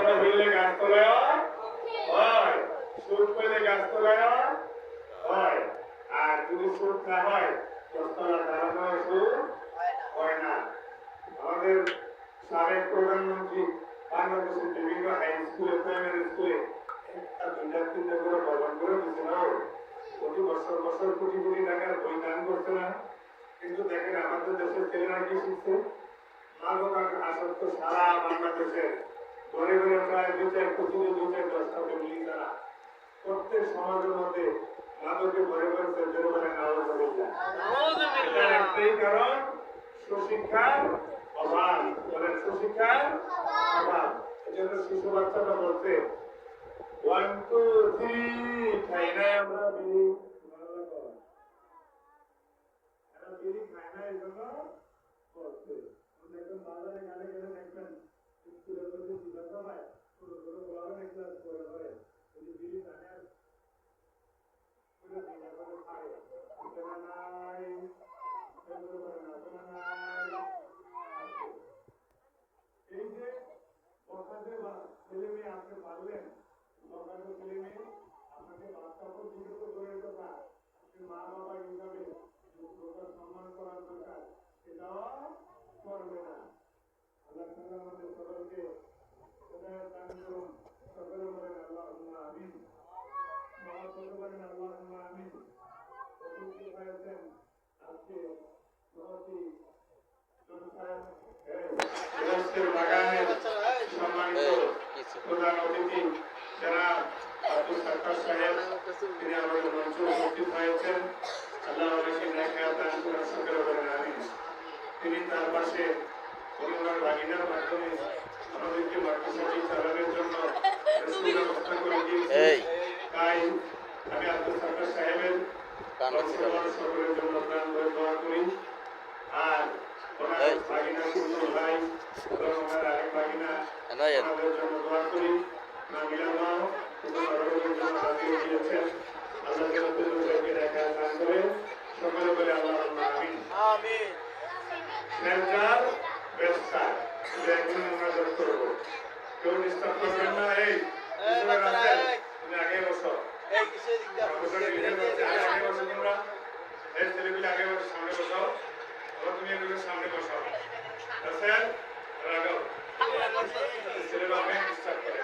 দশতলা হইলে গাছতলায় হয়, সুদ পেলে গাছতলায় হয়, আর যদি সুদ না হয় দশতলা দাঁড়ানো সুদ হয় না। আমাদের সাবেক প্রধানমন্ত্রী বাংলাদেশের বিভিন্ন হাই স্কুলে, প্রাইমারি স্কুলে দুইটা তিনটা করে ভবন করে দিচ্ছে না, প্রতি বছর বছর কোটি কোটি টাকার বই দান করছে না। কিন্তু দেখেন আমাদের দেশের ছেলেরা কি শিখছে, মাদক আসক্ত সারা বাংলাদেশের ঘরে ঘরে প্রায় ২-৪ ২-৪-১০টা ফ্যামিলি তারা প্রত্যেক সমাজের মধ্যে মাদকে ভরে ভরে জোরে বলে একটাই কারণ, সুশিক্ষার অভাব। বলেন সুশিক্ষার অভাব। এজন্য শিশু বাচ্চাটা বলছে 1 2 3 খাই নাই আমরা বিড়ি, বিড়ি খাই না এই জন্য বলছে। দেখবেন বাজারে গানে গেলে দেখবেন স্কুলের মধ্যে জিজ্ঞাসা হয় ছোট ছোট গোলাপের ক্লাস করে ধরে যদি বিড়ি খানে এই যে বসাতে ছেলে মেয়ে আপনি পারলেন, বসাতে ছেলে মেয়ে আপনাকে বাচ্চা প্রতিনিধিত্ব করে কথা মা বাবা হিসাবে যোগ্যতা সম্মান করার দরকার, সেটাও করবে না। আল্লাহ তাআলা আমাদের সকলকে হেদায়েত দান করুন। সকলে বলেন আল্লাহুম্মা আমিন। সকলে বলেন আল্লাহুম্মা আমিন। উপস্থিত হয়েছেন আজকে মহতি বাগানের সম্মানিত প্রধান অতিথি যারা আব্দুল সাত্তার সাহেব, তিনি আমাদের মঞ্চে উপস্থিত হয়েছেন। আল্লাহ অবশ্যই নেক দান করেন, সকলে বলেন আমিন। তিনি তার পাশে পরিবার ভাগিনার মাধ্যমে আমাদেরকে মাদ্রাসাটি চালানোর জন্য ব্যবস্থা করে দিয়েছেন। তাই আমি আব্দুল সাত্তার সাহেবের সকলের জন্য প্রাণ ভরে দোয়া করি। আর ওনার ভাগিনা কুন্দুল ভাই এবং ওনার আরেক ভাগিনা ওনাদের জন্য দোয়া করি। নামিলা মাও সকলের জন্য হাজির দিয়েছেন। আল্লাহ তাআলাকে দেখা দান করে সকলে বলে আল্লাহুম্মা আমিন। আমিন। নেজার বেস্তা একজন মোনাজাত করব, কেউ ডিস্টার্ব করবেন না। এই তুমি আগে বসো, এই কিসের দিকটা আগে বসো, তোমরা এই ছেলেগুলো আগে বসো, সামনে বসাও, তুমি এগুলো সামনে বসাও। আচ্ছা রাগাও, ছেলেরা অনেক ডিস্টার্ব করে।